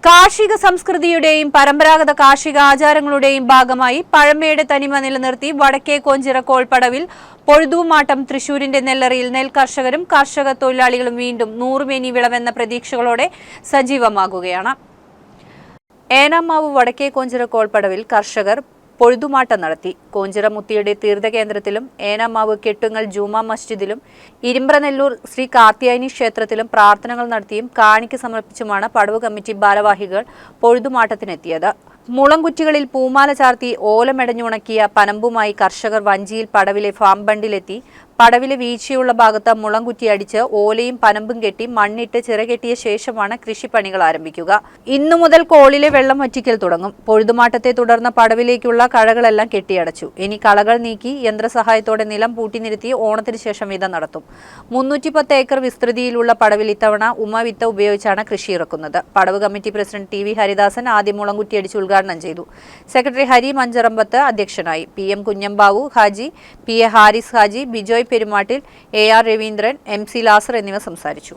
കാർഷിക സംസ്കൃതിയുടെയും പരമ്പരാഗത കാർഷിക ആചാരങ്ങളുടെയും ഭാഗമായി പഴമയുടെ തനിമ നിലനിർത്തി വടക്കേ കോഞ്ചിറ കോൾപ്പടവിൽ പൊഴുതൂമാട്ടം തൃശൂരിന്റെ നെല്ലറയിൽ നെൽ കർഷകരും കർഷക തൊഴിലാളികളും വീണ്ടും നൂറുമേനി വിളവെന്ന പ്രതീക്ഷകളോടെ സജീവമാകുകയാണ്. ഏനാമാവ് വടക്കേ കോഞ്ചിറ കോൾപ്പടവിൽ കർഷകർ പൊഴുതുമാട്ടം നടത്തി. കോഞ്ചിറ മുത്തിയുടെ തീർത്ഥകേന്ദ്രത്തിലും ഏനാമാവ് കെട്ടുങ്ങൽ ജൂമാ മസ്ജിദിലും ഇരുമ്പ്രനെല്ലൂർ ശ്രീ കാർത്യായനി ക്ഷേത്രത്തിലും പ്രാർത്ഥനകൾ നടത്തിയും കാണിക്ക് സമർപ്പിച്ചുമാണ് പടവ് കമ്മിറ്റി ഭാരവാഹികൾ പൊഴുതുമാട്ടത്തിനെത്തിയത്. മുളംകുറ്റികളിൽ പൂമാല ചാർത്തി ഓലമെടഞ്ഞുണക്കിയ പനമ്പുമായി കർഷകർ വഞ്ചിയിൽ പടവിലെ ഫാം ബണ്ടിലെത്തി പടവിലെ വീഴ്ചയുള്ള ഭാഗത്ത് മുളംകുറ്റി അടിച്ച് ഓലയും പനമ്പും കെട്ടി മണ്ണിട്ട് ചിറകെട്ടിയ ശേഷമാണ് കൃഷിപ്പണികൾ ആരംഭിക്കുക. ഇന്നു മുതൽ കോളിലെ വെള്ളം വറ്റിക്കൽ തുടങ്ങും. പൊഴുതുമാട്ടത്തെ തുടർന്ന് പടവിലേക്കുള്ള കഴകളെല്ലാം കെട്ടിയടച്ചു. ഇനി കളകൾ നീക്കി യന്ത്രസഹായത്തോടെ നിലം പൂട്ടിനിരുത്തി ഓണത്തിന് ശേഷം വിത നടത്തും. 310 ഏക്കർ വിസ്തൃതിയിലുള്ള പടവിൽ ഇത്തവണ ഉമവിത്ത് ഉപയോഗിച്ചാണ് കൃഷി ഇറക്കുന്നത്. പടവ് committee president T V Haridasan ആദ്യം മുളംകുറ്റി അടിച്ച് ഉദ്ഘാടനം ചെയ്തു. സെക്രട്ടറി ഹരി മഞ്ചറമ്പത്ത് അധ്യക്ഷനായി. PM കുഞ്ഞമ്പാവു Haji, PA Haris Haji, Bijoy Perumattil, AR Raveendran, MC ലാസർ എന്നിവർ സംസാരിച്ചു.